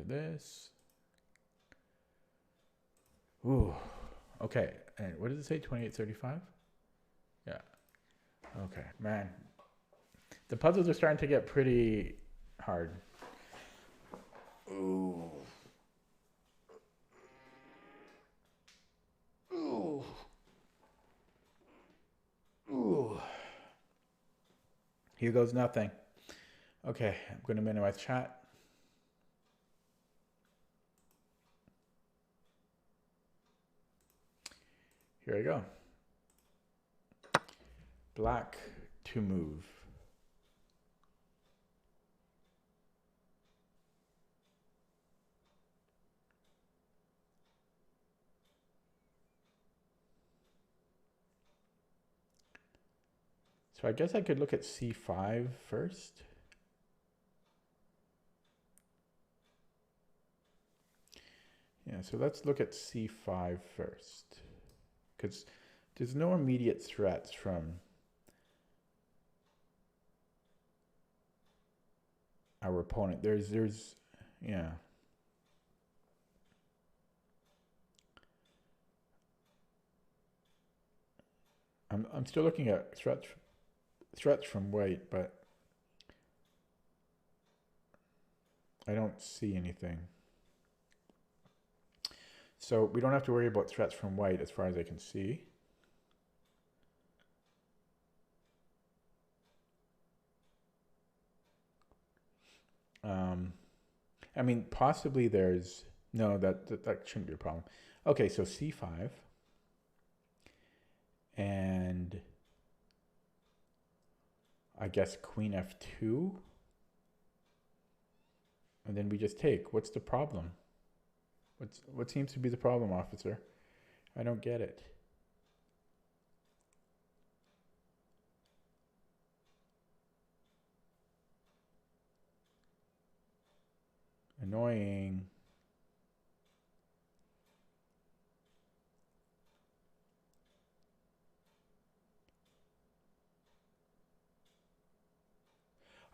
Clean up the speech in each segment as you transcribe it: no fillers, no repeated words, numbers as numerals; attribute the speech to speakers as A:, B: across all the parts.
A: this. Ooh, okay. And what does it say? 2835? Yeah. Okay, man. The puzzles are starting to get pretty hard. Ooh. Ooh. Ooh. Here goes nothing. Okay, I'm going to minimize chat. Here I go. Black to move. So I guess I could look at c5 first. Yeah, so let's look at c5 first. Because there's no immediate threats from our opponent. Yeah. I'm still looking at threats from white, but I don't see anything. So we don't have to worry about threats from white as far as I can see. I mean, possibly there's, no, that shouldn't be a problem. Okay, so c5. And I guess queen f2. And then we just take. What's the problem? What seems to be the problem, officer? I don't get it. Annoying.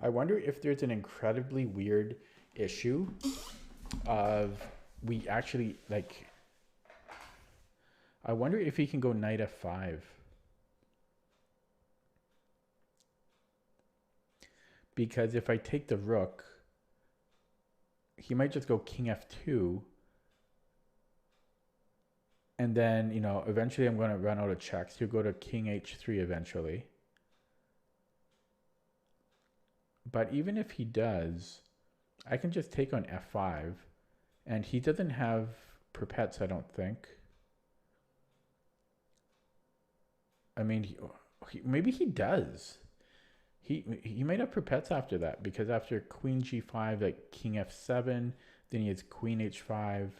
A: I wonder if there's an incredibly weird issue of we actually, like, I wonder if he can go knight f5. Because if I take the rook, he might just go king f2. And then, you know, eventually I'm going to run out of checks. He'll go to king h3 eventually. But even if he does, I can just take on f5. And he doesn't have perpets, I don't think. I mean, maybe he does. He might have perpets after that, because after queen g5, like king f7, then he has queen h5.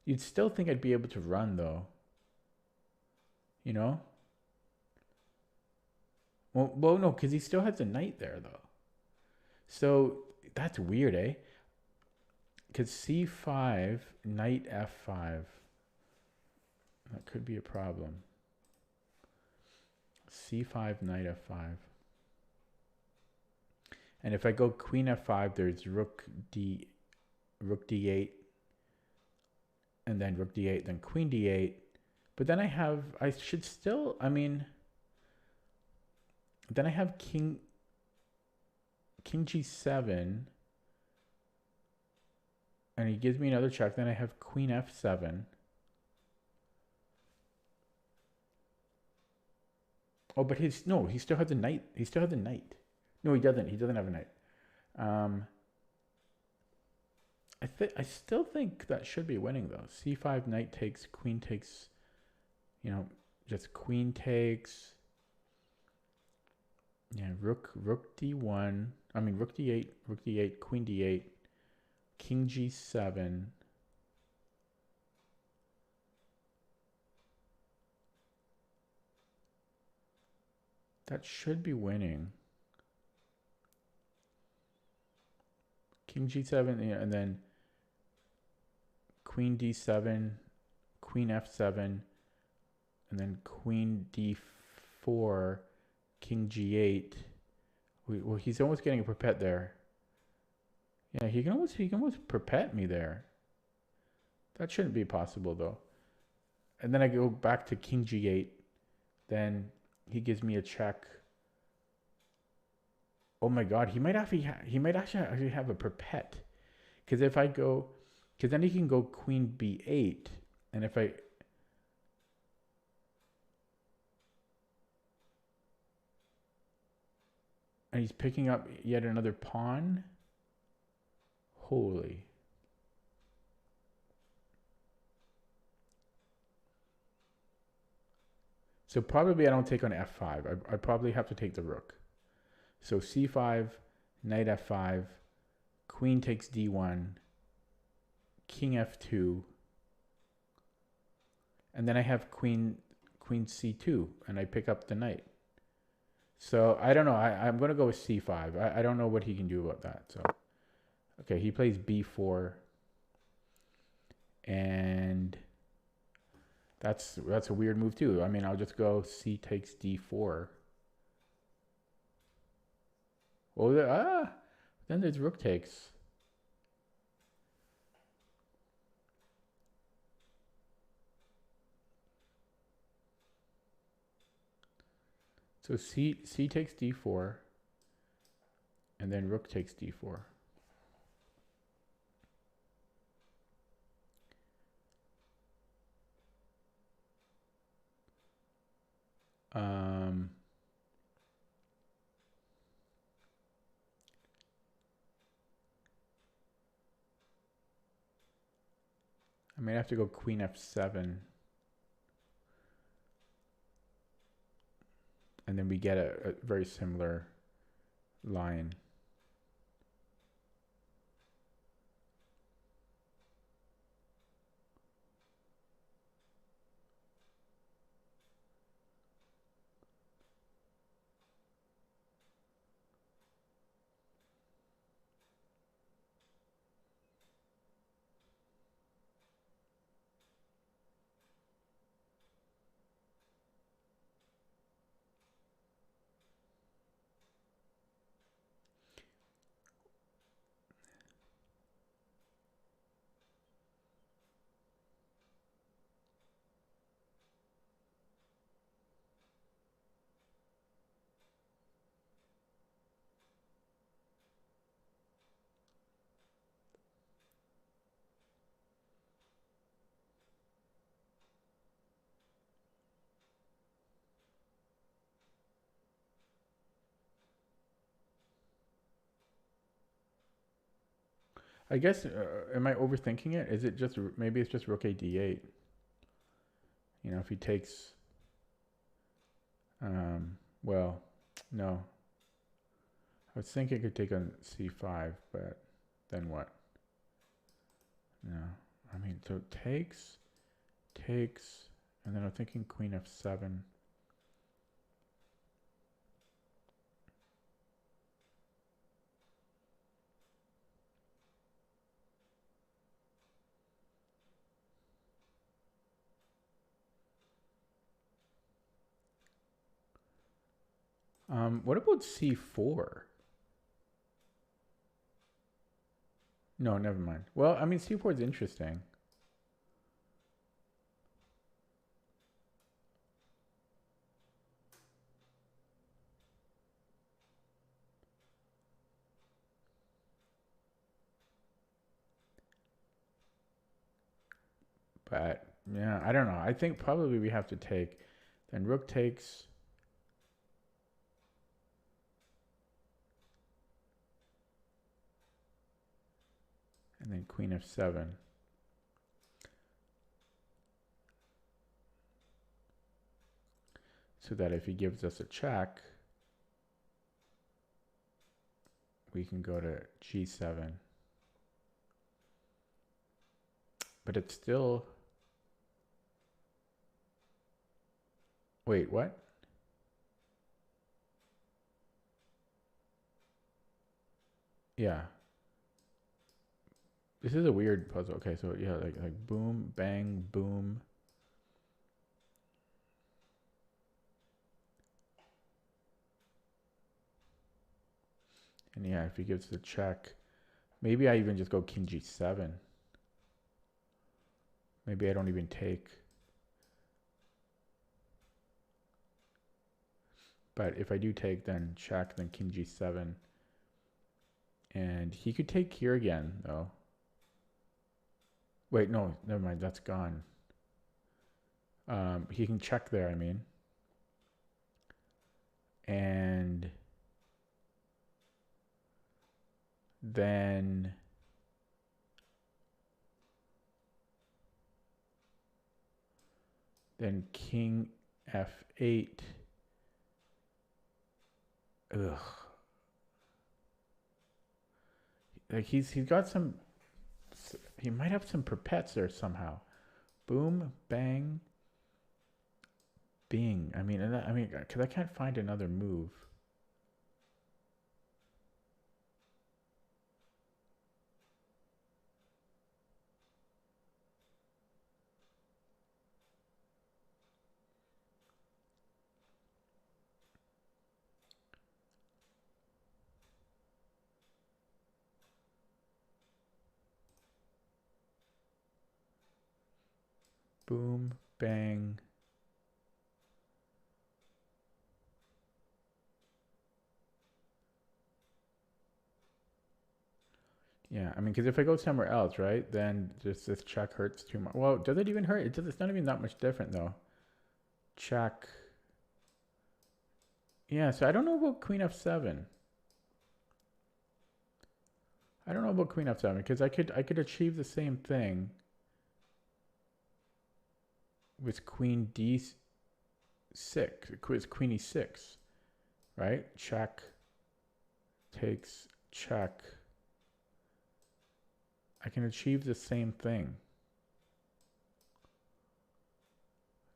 A: You'd still think I'd be able to run, though. You know? Well, no, because he still has a knight there, though. So that's weird, eh? Because c5, knight f5. That could be a problem. c5, knight f5. And if I go queen f5, there's rook d8, and then rook d8, then queen d8. But then I should still, I mean, then I have king g7, and he gives me another check. Then I have queen f7. Oh, but he still has a knight. He still has a knight. No, he doesn't. He doesn't have a knight. I still think that should be winning, though. c5, knight takes, queen takes, you know, just queen takes. Yeah, rook d1. I mean, rook d8, queen d8, king g7. That should be winning. King g7, yeah, and then queen d7, queen f7, and then queen d4, king g8. Well, he's almost getting a perpet there. Yeah, he can almost perpet me there. That shouldn't be possible though. And then I go back to king g8. Then he gives me a check. Oh my god, he might actually have a perpet. Because if I go, because then he can go queen b8, and if I, and he's picking up yet another pawn. Holy. So probably I don't take on f5. I probably have to take the rook. So c5, knight f5, queen takes d1, king f2, and then I have queen c2, and I pick up the knight. So I don't know. I'm gonna go with c5. I don't know what he can do about that. So okay, he plays b4, and that's a weird move too. I mean, I'll just go c takes d4. Oh, then there's rook takes. So c takes d4, and then rook takes d4. I might have to go queen f7, and then we get a very similar line. I guess, am I overthinking it? Is it just, maybe it's just rook a d8? You know, if he takes, well, no. I was thinking I could take on c5, but then what? No. I mean, so takes, and then I'm thinking queen f7. What about c4? No, never mind. Well, I mean, c4 is interesting. But yeah, I don't know. I think probably we have to take. Then rook takes. And then queen f7. So that if he gives us a check, we can go to g7. But it's still. Wait, what? Yeah. This is a weird puzzle. Okay, so yeah, like boom, bang, boom. And yeah, if he gives the check, Maybe I even just go king g7. Maybe I don't even take. But if I do take, then check, then king g7. And he could take here again, though. Wait, no, never mind. That's gone. He can check there, I mean. And then king f8. Ugh. Like he's got some. He might have some perpets there somehow. Boom, bang, bing. I mean, because I can't find another move. Boom, bang. Yeah, I mean, because if I go somewhere else, right, then just this check hurts too much. Well, does it even hurt? It's not even that much different, though. Check. Yeah, so I don't know about queen f7. I don't know about queen f7 because I could achieve the same thing with queen d6, with queen e6, right? Check, takes, check. I can achieve the same thing.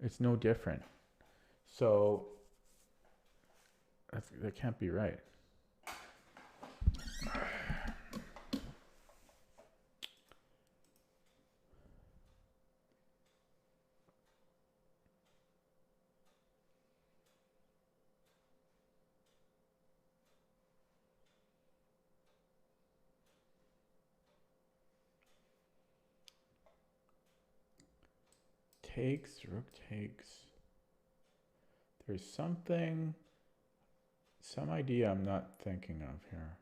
A: It's no different. So that can't be right. Takes, rook takes. There's something, some idea I'm not thinking of here.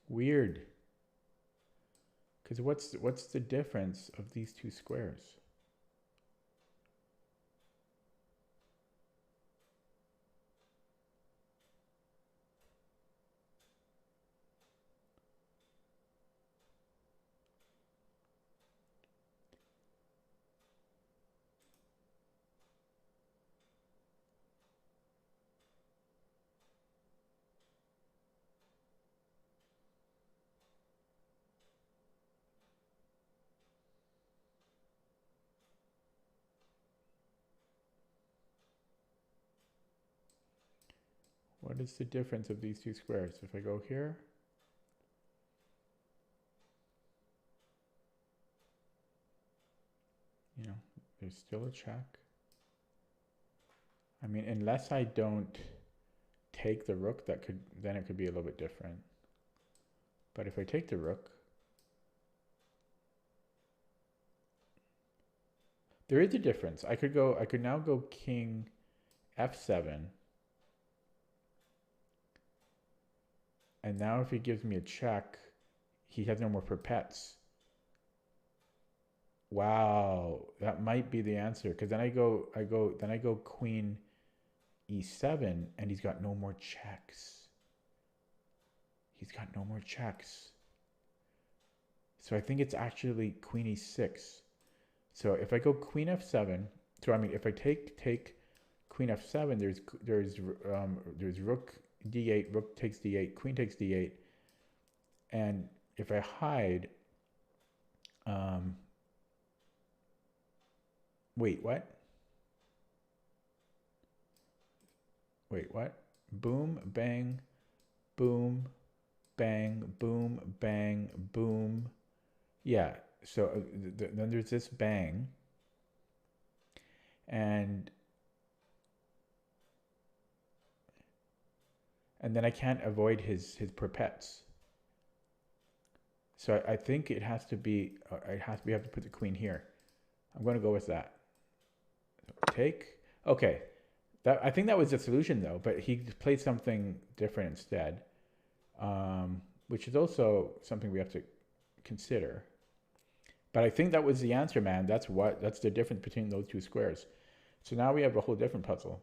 A: Weird. Because what's the difference of these two squares? What is the difference of these two squares? If I go here, you know, there's still a check. I mean, unless I don't take the rook, then it could be a little bit different. But if I take the rook, there is a difference. I could now go king f7. And now if he gives me a check, he has no more perpets. Wow, that might be the answer. Because then I go queen e7, and he's got no more checks. He's got no more checks. So I think it's actually queen e6. So if I go queen f7, so I mean if I take queen f7, there's rook d8, rook takes d8, queen takes d8, and if I hide, wait, what? Wait, what? Boom, bang, boom, bang, boom, bang, boom. Yeah. So then there's this bang, and then I can't avoid his perpets. So I think it has to be. We have to put the queen here. I'm going to go with that. Take. Okay. I think that was the solution though, but he played something different instead, which is also something we have to consider. But I think that was the answer, man. That's the difference between those two squares. So now we have a whole different puzzle.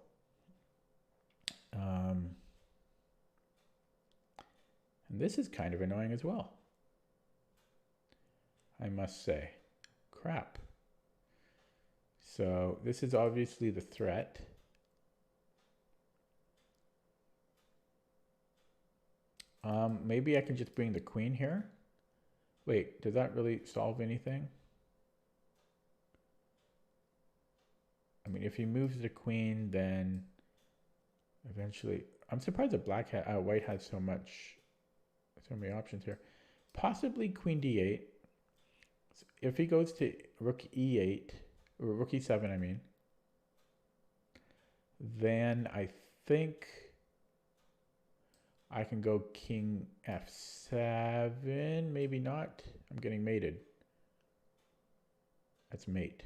A: And this is kind of annoying as well, I must say. Crap. So this is obviously the threat. Maybe I can just bring the queen here. Wait, does that really solve anything? I mean, if he moves the queen, then eventually, I'm surprised that white has so many options here. Possibly queen d8. So if he goes to rook e8, or rook e7, I mean, then I think I can go king f7, maybe not. I'm getting mated. That's mate.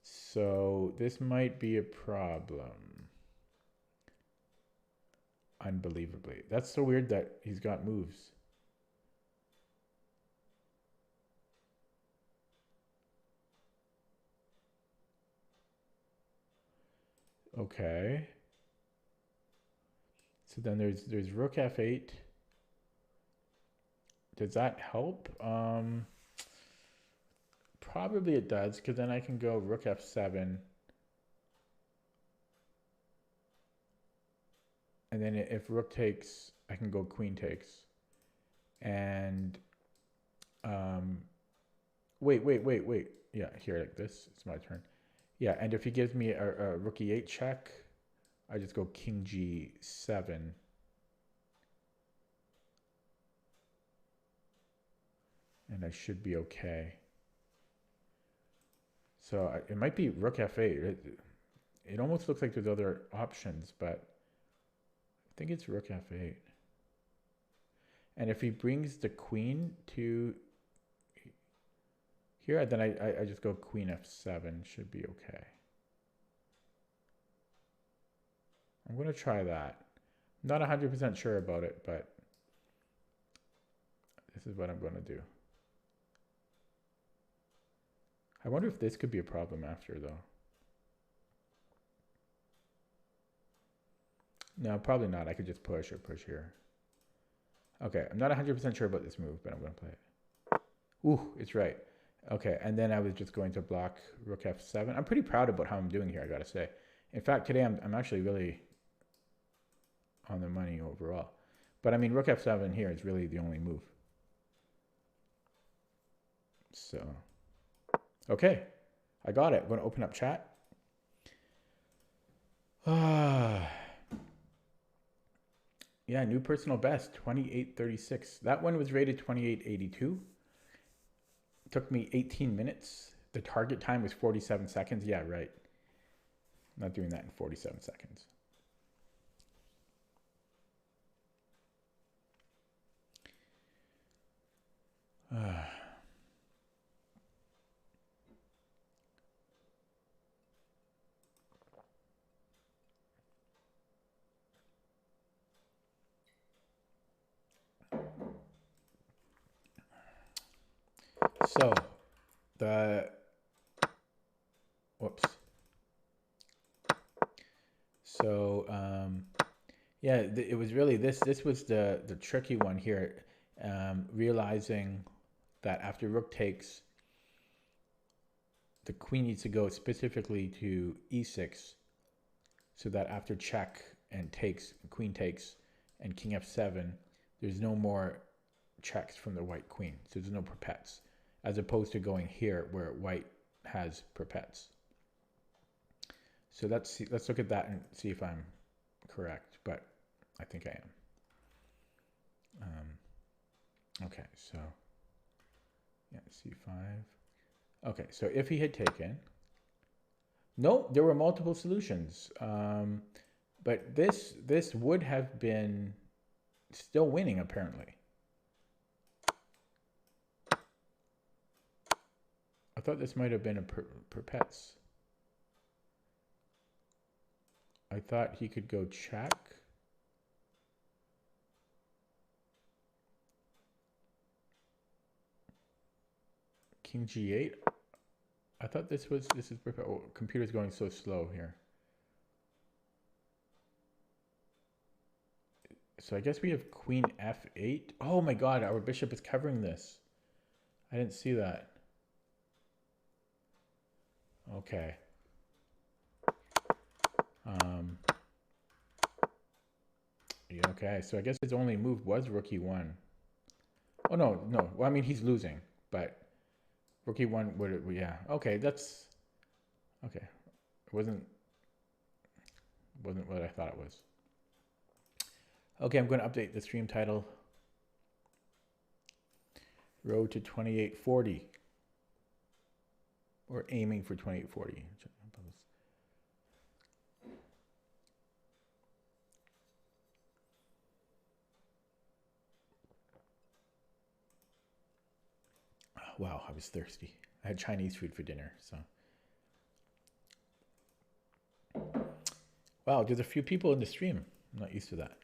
A: So this might be a problem. Unbelievably. That's so weird that he's got moves. Okay. So then there's rook f8. Does that help? Probably it does, because then I can go rook f7. And then if rook takes, I can go queen takes. And wait. Yeah, here like this. It's my turn. Yeah, and if he gives me a rook e8 check, I just go king g7. And I should be okay. So it might be rook f8. It almost looks like there's other options, but I think it's rook f8. And if he brings the queen to here, then I just go queen f7. Should be okay. I'm going to try that. I'm not 100% sure about it, but this is what I'm going to do. I wonder if this could be a problem after, though. No, probably not. I could just push or push here. Okay, I'm not 100% sure about this move, but I'm going to play it. Ooh, it's right. Okay, and then I was just going to block rook f7. I'm pretty proud about how I'm doing here, I gotta say. In fact, today I'm actually really on the money overall. But I mean, rook f7 here is really the only move. So, okay, I got it. I'm going to open up chat. Yeah, new personal best, 28:36. That one was rated 28:82. Took me 18 minutes. The target time was 47 seconds. Yeah, right. I'm not doing that in 47 seconds. So, whoops. So, yeah, it was really this was the tricky one here, realizing that after rook takes, the queen needs to go specifically to e6, so that after check and takes, queen takes, and king f7, there's no more checks from the white queen, so there's no perpets, as opposed to going here where white has perpets. So let's look at that and see if I'm correct, but I think I am. Okay, so c5. Okay, so if he had taken, no, there were multiple solutions. But this would have been still winning apparently. I thought this might have been a perpets. I thought he could go check. King g8. I thought this is perfect. Oh, computer's going so slow here. So I guess we have queen f8. Oh my god, our bishop is covering this. I didn't see that. Okay. Yeah, okay, so I guess his only move was rook e1. Oh no, no. Well, I mean he's losing, but rook e1 would, yeah. Okay, that's okay. It wasn't what I thought it was. Okay, I'm going to update the stream title. Road to 2840. We're aiming for 2840. Wow, I was thirsty. I had Chinese food for dinner, so. Wow, there's a few people in the stream. I'm not used to that.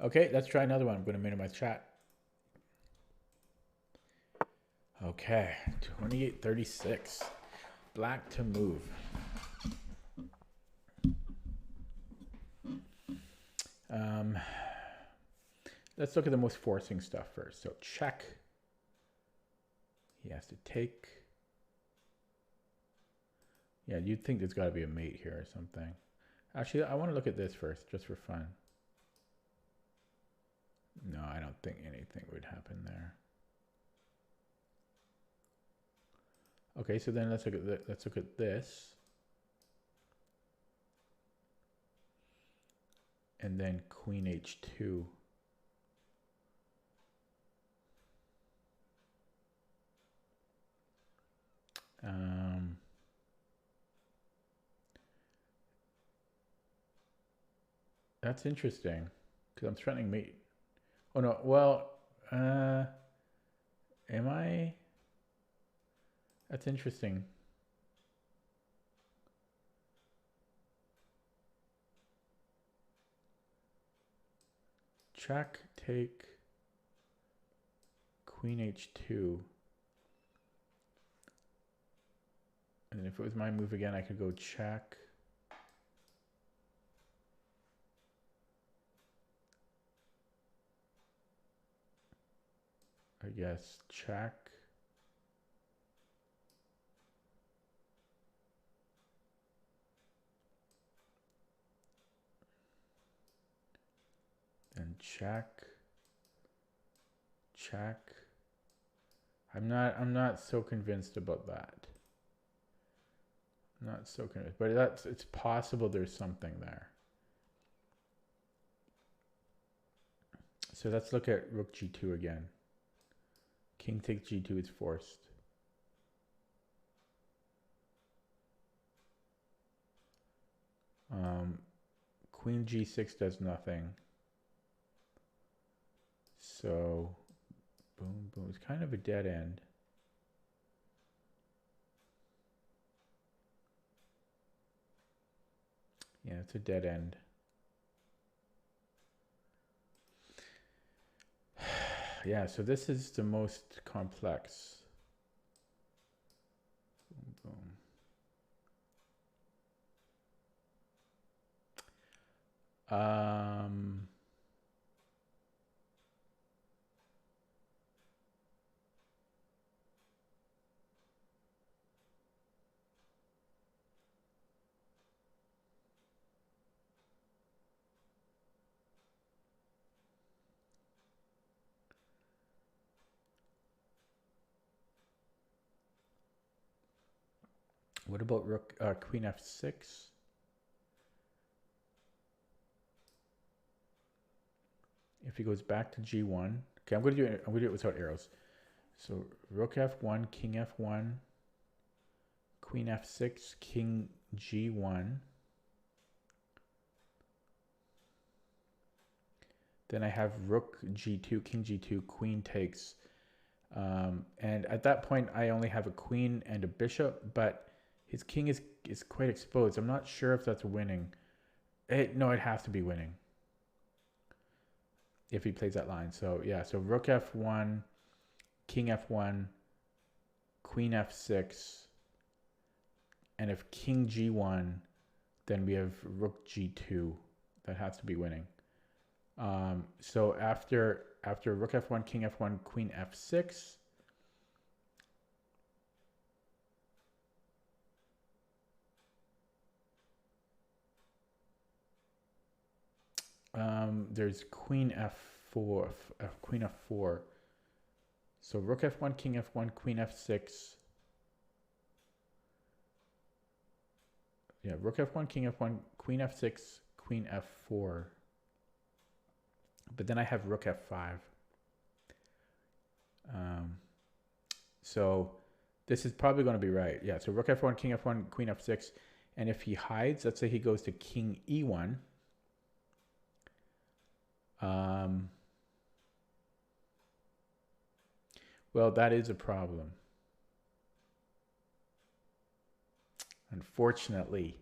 A: Okay, let's try another one. I'm going to minimize chat. Okay, 2836. Black to move. Let's look at the most forcing stuff first. So check. He has to take. Yeah, you'd think there's got to be a mate here or something. Actually, I want to look at this first, just for fun. No, I don't think anything would happen there. Okay, so then let's look at this. And then queen h2. That's interesting, because I'm threatening mate. Oh no, well, am I? That's interesting. Check, take, queen h2. And if it was my move again, I could go check. I guess check. And check. Check. I'm not so convinced about that. I'm not so convinced, but it's possible there's something there. So let's look at rook g2 again. King takes g2 is forced. Queen g6 does nothing. So boom, boom. It's kind of a dead end. Yeah, it's a dead end. Yeah, so this is the most complex. Boom, boom. What about rook, queen f6? If he goes back to g1, Okay, I'm gonna do it without arrows. So rook f1, king f1, queen f6, king g1. Then I have rook g2, king g2, queen takes. And at that point, I only have a queen and a bishop, but his king is quite exposed. I'm not sure if that's winning. No, it has to be winning if he plays that line. So yeah, so rook f1, king f1, queen f6, and if king g1, then we have rook g2. That has to be winning. So after rook f1, king f1, queen f6, there's queen f4, queen f4. So rook f1, king f1, queen f6. Yeah, rook f1, king f1, queen f6, queen f4. But then I have rook f5. So this is probably going to be right. Yeah, so rook f1, king f1, queen f6. And if he hides, let's say he goes to king e1. Well, that is a problem. Unfortunately.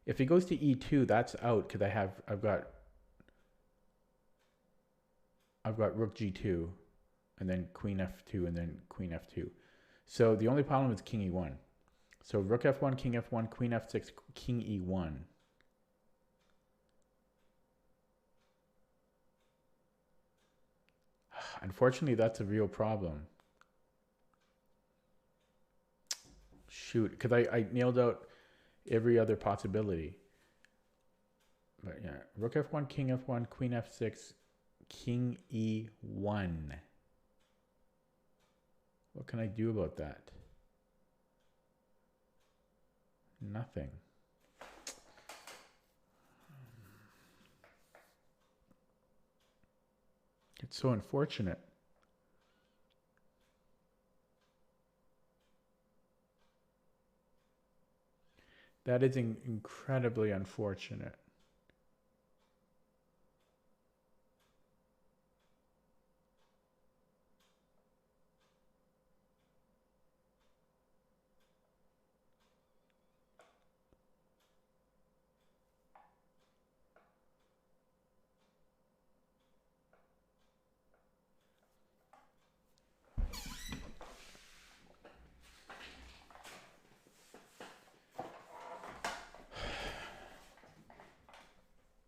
A: If he goes to e2, that's out because I've got rook g2 and then queen f2 and then queen f2. So the only problem is king e1. So rook f1, king f1, queen f6, king e1. Unfortunately, that's a real problem. Shoot, because I nailed out every other possibility. But yeah, rook f1, king f1, queen f6, king e1. What can I do about that? Nothing. It's so unfortunate. That is incredibly unfortunate.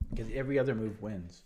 A: Because every other move wins.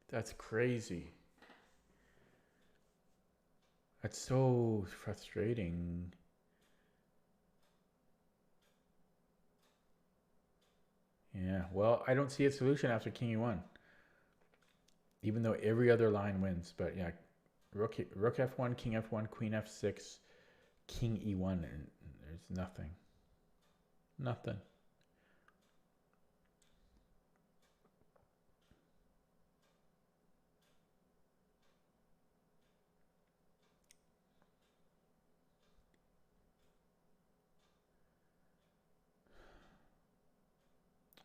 A: That's crazy. That's so frustrating. Yeah, well, I don't see a solution after king e1. Even though every other line wins. But yeah, rook f1, king f1, queen f6, king e1, and there's nothing. Nothing.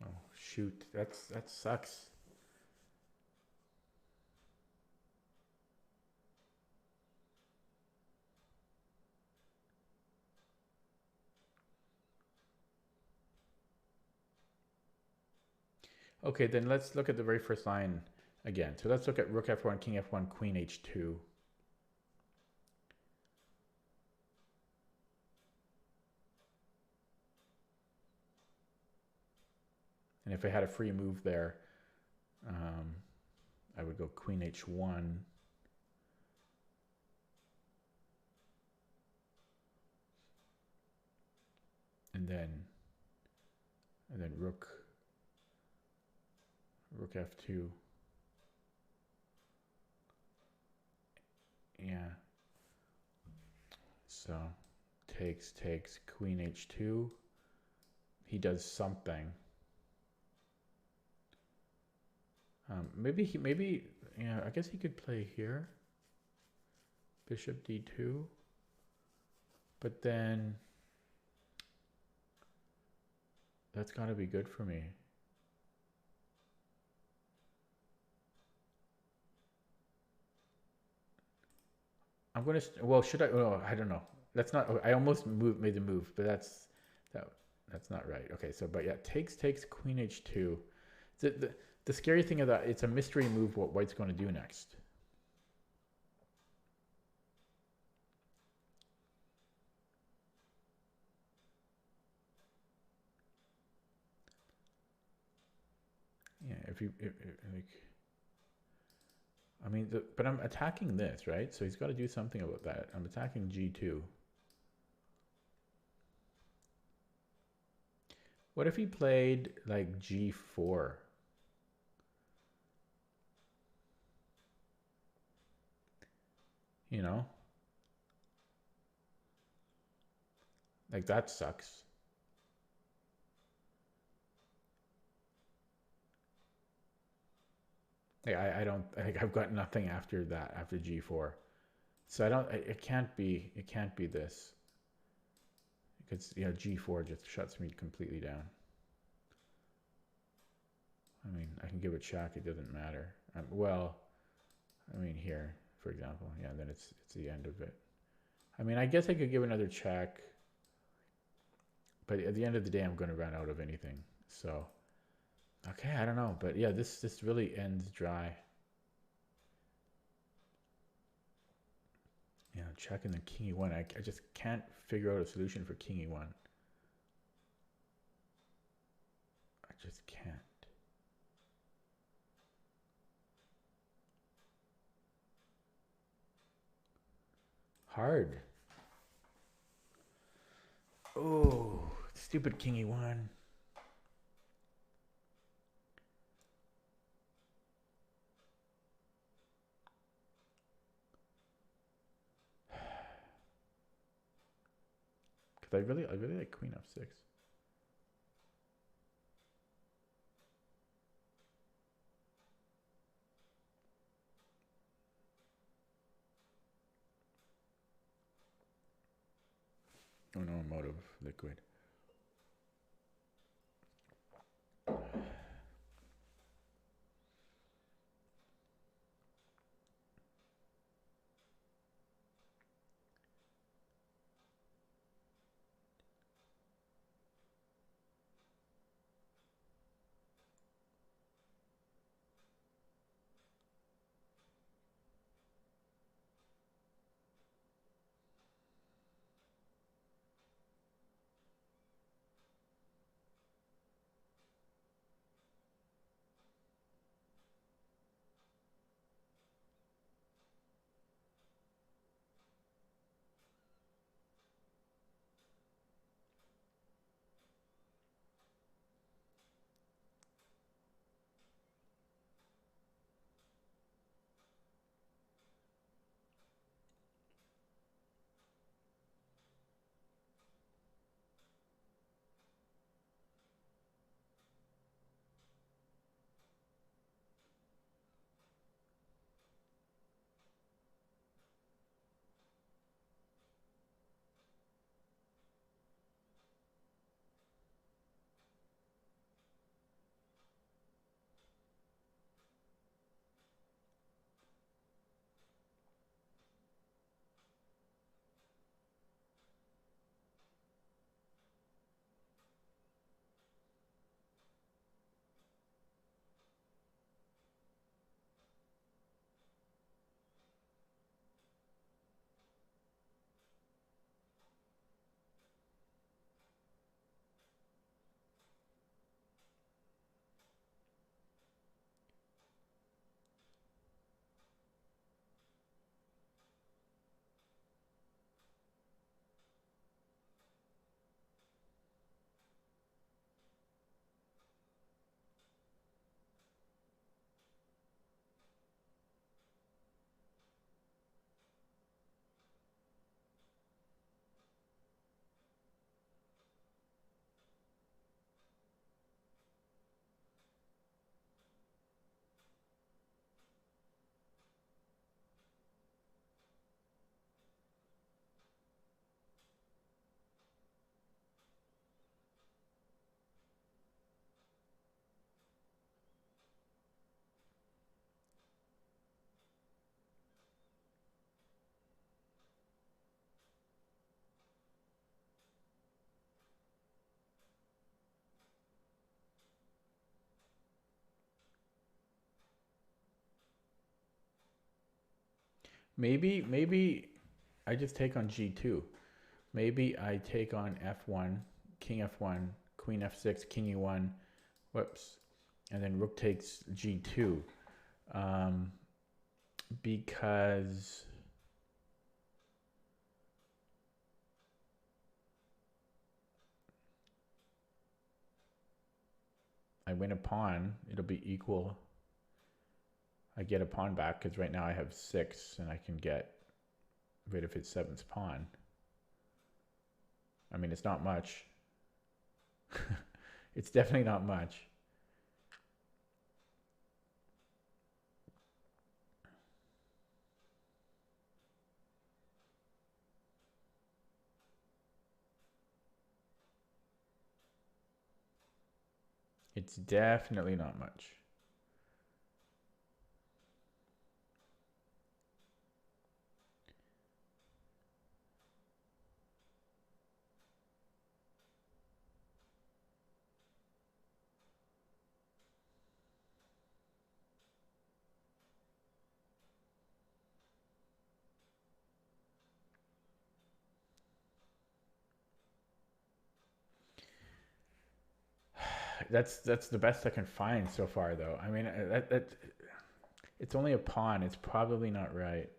A: Oh shoot, that sucks. Okay, then let's look at the very first line again. So let's look at rook f1, king f1, queen h2. And if I had a free move there, I would go queen h1. And then rook f2. Yeah. So takes, queen h2. He does something. Maybe, yeah, I guess he could play here. Bishop d2. But then that's got to be good for me. I'm going to, well, should I, oh, I don't know. That's not, I almost made the move, but that's not right. Okay, so, but yeah, takes, queen h2. The scary thing of that, it's a mystery move what white's going to do next. Yeah, like, I mean, but I'm attacking this, right? So he's got to do something about that. I'm attacking g2. What if he played like g4? You know? Like that sucks. Like I don't, like I've got nothing after that, after g4. So I don't, it can't be this. Because, you know, g4 just shuts me completely down. I mean, I can give a check, it doesn't matter. Well, I mean here, for example, yeah, then it's the end of it. I mean, I guess I could give another check, but at the end of the day, I'm going to run out of anything. So, okay, I don't know, but yeah, this really ends dry. Yeah, checking the king e1. I just can't figure out a solution for king e1. I just can't. Hard. Oh, stupid king e1. Because I really like queen f6. Oh no, I'm out of liquid. Maybe I just take on G2. Maybe I take on F1, King F1, Queen F6, King E1. Whoops. And then Rook takes G2. Because I win a pawn, it'll be equal. I get a pawn back because right now I have 6 and I can get rid of his 7th pawn. I mean, it's not much. It's definitely not much. It's definitely not much. That's the best I can find so far, though. I mean, it's only a pawn. It's probably not right.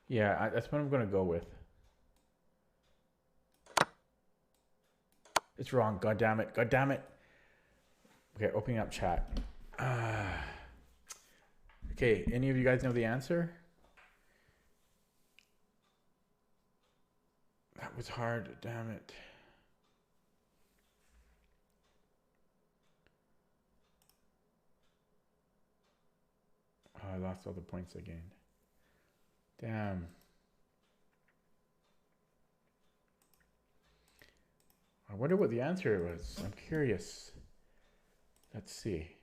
A: Yeah, that's what I'm gonna go with. It's wrong. God damn it. God damn it. Okay, opening up chat. Okay, any of you guys know the answer? That was hard. Damn it. Oh, I lost all the points I gained. Damn. I wonder what the answer was. I'm curious. Let's see.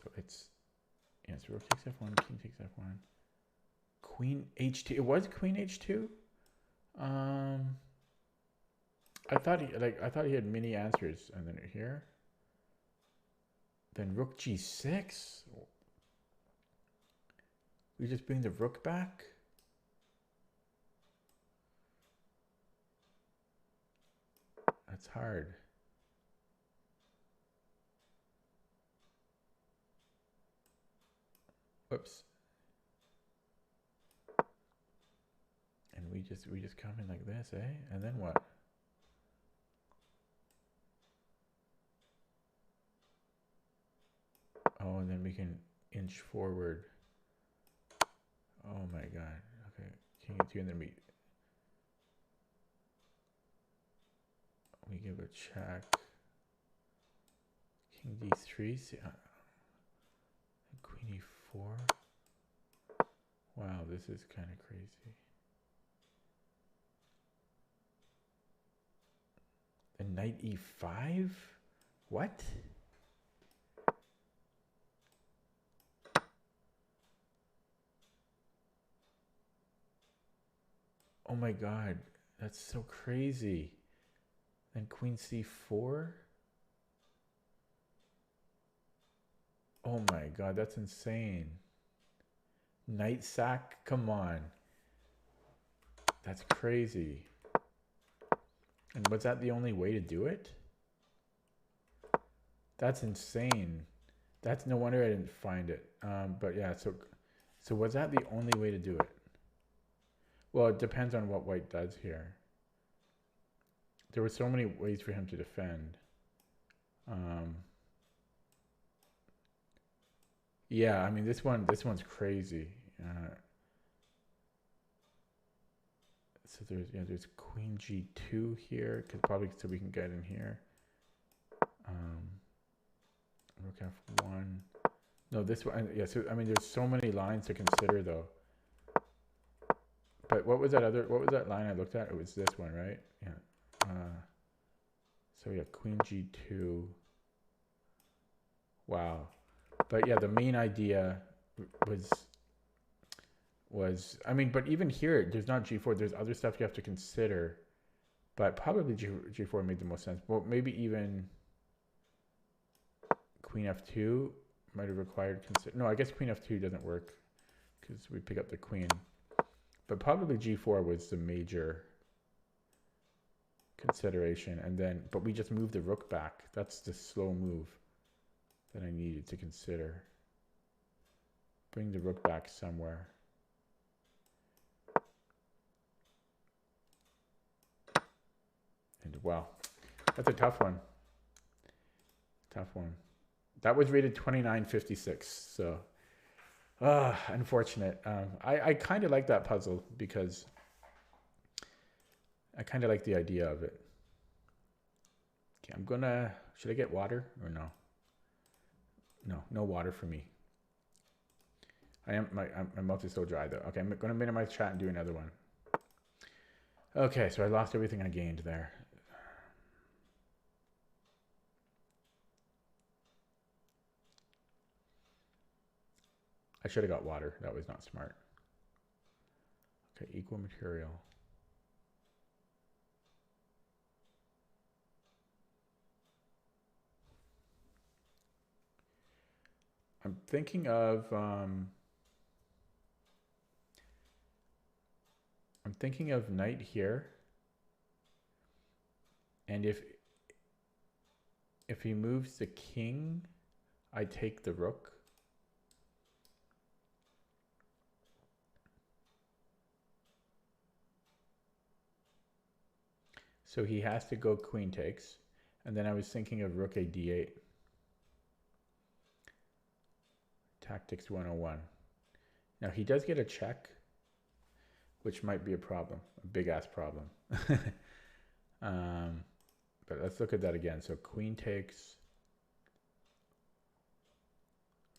A: So it's, yeah, so rook takes f1, king takes f1, queen h2. It was queen h2. I thought he had many answers, and then here. Then rook g6. We just bring the rook back. That's hard. Whoops. And we just come in like this, eh? And then what? Oh, and then we can inch forward. Oh my god. Okay. King e2, and then we give a check. King d3. Queen e4. Wow, this is kind of crazy. And knight e5? What? Oh my god, that's so crazy. Then queen c4? Oh my god, that's insane. Knight sack? Come on. That's crazy. And was that the only way to do it? That's insane. That's no wonder I didn't find it. But yeah, so was that the only way to do it? Well, it depends on what white does here. There were so many ways for him to defend. Yeah, I mean this one's crazy. So there's queen g2 here, because probably so we can get in here. Rook f1. No, this one. Yeah. So I mean, there's so many lines to consider though. But what was that line I looked at? It was this one, right? Yeah. So yeah, queen g2. Wow. But yeah, the main idea was I mean, but even here, there's not g4. There's other stuff you have to consider. But probably g4 made the most sense. Well, maybe even queen f2 might have required no, I guess queen f2 doesn't work because we pick up the queen. But probably g4 was the major consideration. And then, but we just moved the rook back. That's the slow move that I needed to consider. Bring the rook back somewhere. And wow, that's a tough one. Tough one. That was rated 2956. So, unfortunate. I kind of like that puzzle because I kind of like the idea of it. Okay, should I get water or no? No water for me. My mouth is so dry though. Okay, I'm gonna minimize chat and do another one. Okay, so I lost everything I gained there. I should have got water. That was not smart. Okay, equal material. I'm thinking of knight here. And if he moves the king, I take the rook. So he has to go queen takes. And then I was thinking of rook a d8. Tactics 101. Now he does get a check, which might be a problem, a big ass problem. But let's look at that again. So queen takes,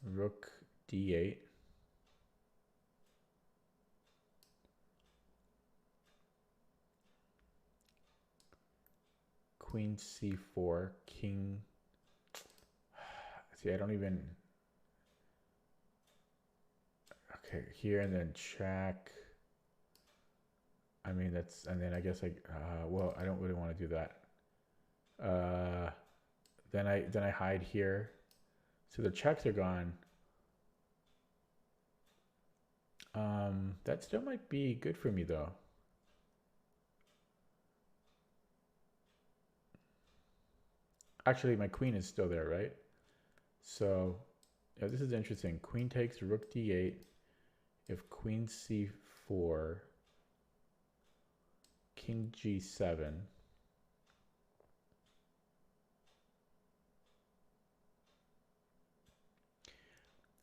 A: rook d8. Queen c4, king. See, I don't even. Okay, here and then check. I mean, that's, and then I guess well, I don't really want to do that. Then I hide here. So the checks are gone. That still might be good for me though. Actually, my queen is still there, right? So, yeah, this is interesting. Queen takes rook d8. If queen c4, king g7.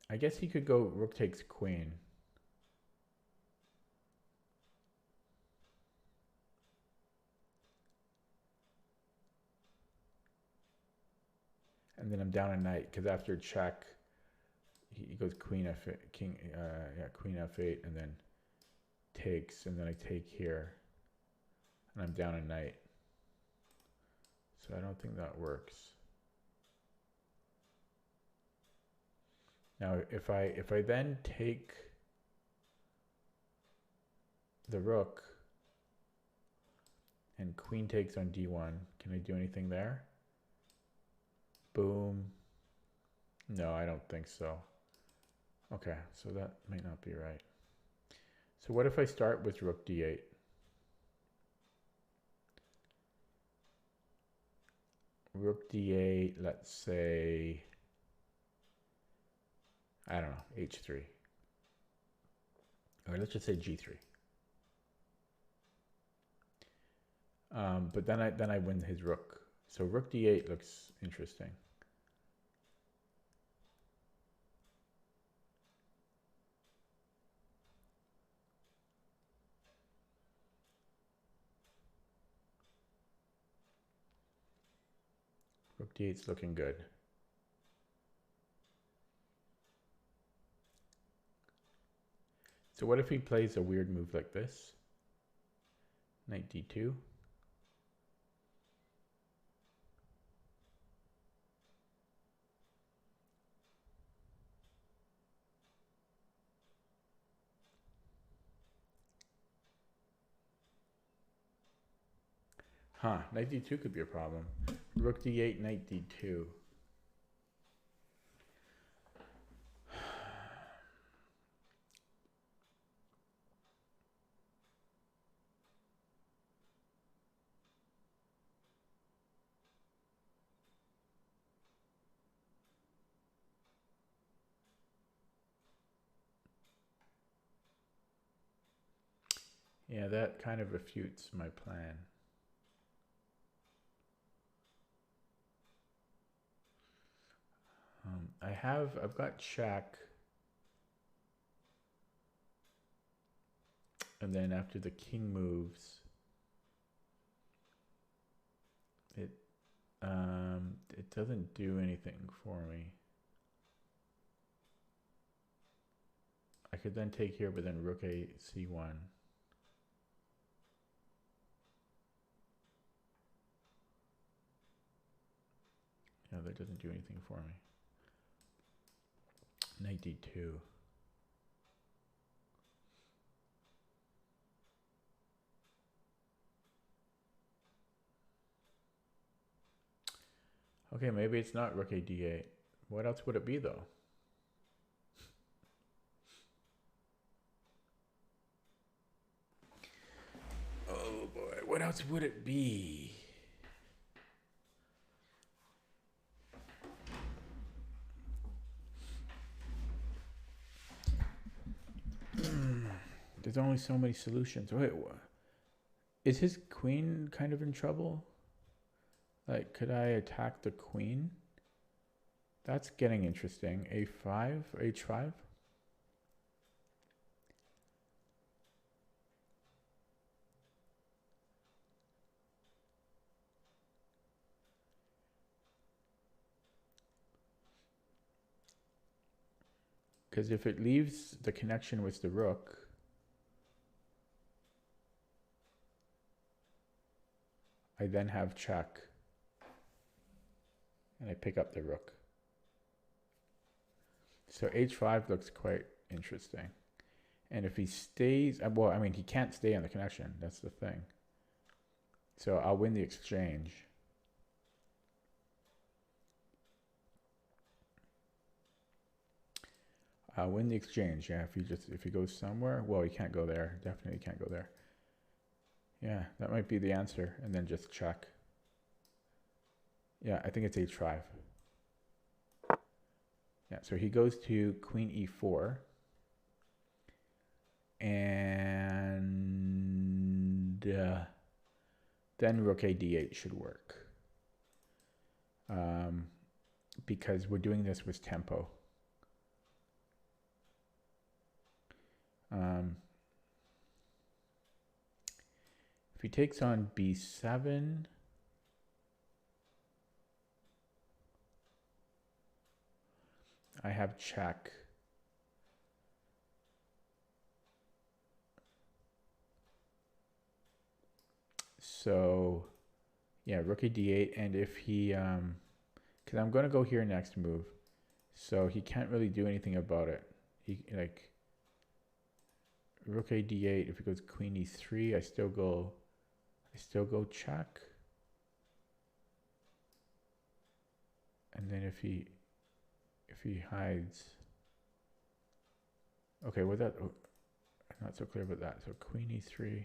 A: I guess he could go rook takes queen. And then I'm down a knight because after check, he goes queen f8, queen f8, and then takes, and then I take here, and I'm down a knight. So I don't think that works. Now, if I then take the rook and queen takes on d1, can I do anything there? Boom. No, I don't think so. Okay, so that might not be right. So what if I start with rook d8? Rook d8, let's say, I don't know, h3. Or let's just say g3. But then I win his rook. So rook d8 looks interesting. Rook d8's looking good. So what if he plays a weird move like this? Knight d2. Huh, knight d2 could be a problem. Rook d8, knight d2. Yeah, that kind of refutes my plan. I've got check. And then after the king moves, it doesn't do anything for me. I could then take here, but then rook a c1. Yeah, that doesn't do anything for me. Knight d2. Okay, maybe it's not rook a d8. What else would it be though? Oh boy, what else would it be? There's only so many solutions. Wait, what? Is his queen kind of in trouble? Like, could I attack the queen? That's getting interesting. A5, h5? Because if it leaves the connection with the rook, I then have check. And I pick up the rook. So h5 looks quite interesting. And if he stays, well, I mean, he can't stay on the connection. That's the thing. So I'll win the exchange. I'll win the exchange. Yeah, if he goes somewhere, well, he can't go there. Definitely can't go there. Yeah, that might be the answer. And then just check. Yeah, I think it's h5. Yeah, so he goes to queen e4. And then rook a d8 should work. Because we're doing this with tempo. If he takes on b7, I have check. So, yeah, rook a d8, and if he, because I'm going to go here next move, so he can't really do anything about it. He, like, rook a d8, if he goes queen e3, I still go check. And then if he hides, okay, well that, oh, I'm not so clear about that. So queen e3,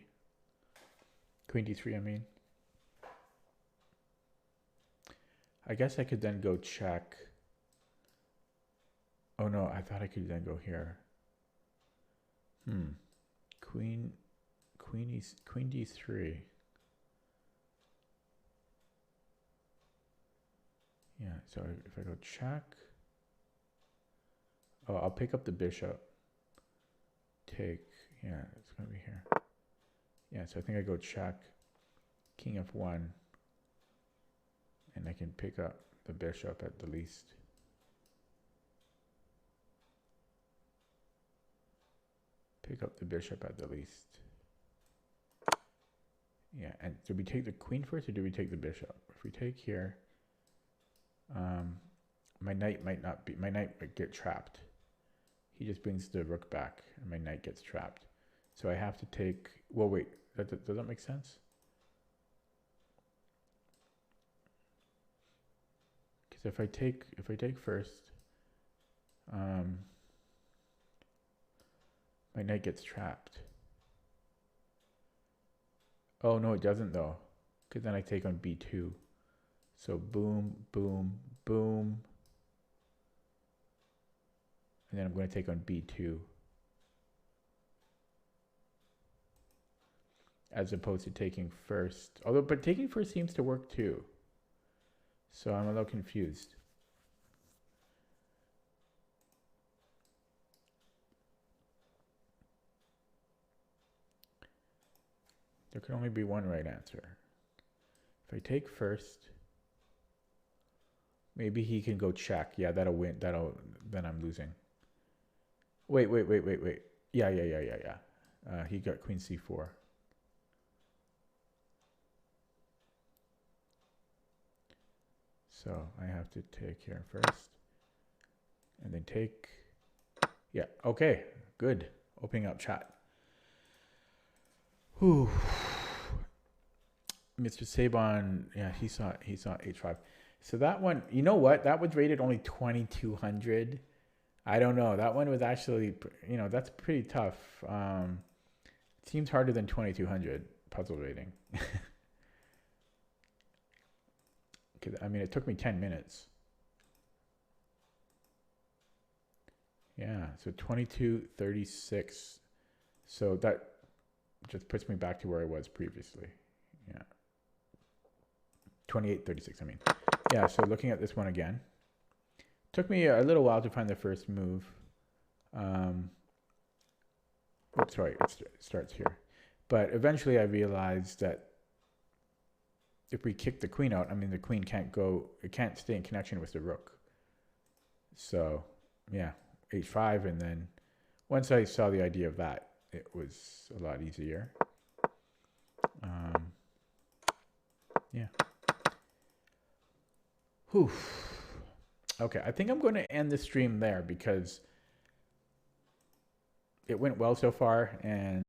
A: queen d3, I mean. I guess I could then go check. Oh no, I thought I could then go here. Queen d3. Yeah, so if I go check. Oh, I'll pick up the bishop. Take, yeah, it's gonna be here. Yeah, so I think I go check. King f1. And I can pick up the bishop at the least. Pick up the bishop at the least. Yeah, and do we take the queen first or do we take the bishop? If we take here, my knight might get trapped. He just brings the rook back and my knight gets trapped. So I have to take, well, wait, does that make sense? Because if I take first, my knight gets trapped. Oh, no, it doesn't though. Because then I take on b2. So boom, boom, boom. And then I'm going to take on b2. As opposed to taking first. Although, but taking first seems to work too. So I'm a little confused. There can only be one right answer. If I take first, maybe he can go check. Yeah, that'll win. Then I'm losing. Wait. Yeah. He got queen c4. So I have to take here first. And then take. Yeah, okay, good. Opening up chat. Whew. Mr. Sabon, yeah, he saw h5. So that one, you know what? That was rated only 2200. I don't know. That one was actually, that's pretty tough. It seems harder than 2200 puzzle rating. I mean, it took me 10 minutes. Yeah, so 2236. So that just puts me back to where I was previously. Yeah. 2836, I mean. Yeah, so looking at this one again. Took me a little while to find the first move. Oops, sorry, it starts here. But eventually I realized that if we kick the queen out, I mean, the queen it can't stay in connection with the rook. So, yeah, h5. And then once I saw the idea of that, it was a lot easier. Yeah. Whew. Okay, I think I'm going to end the stream there because it went well so far, and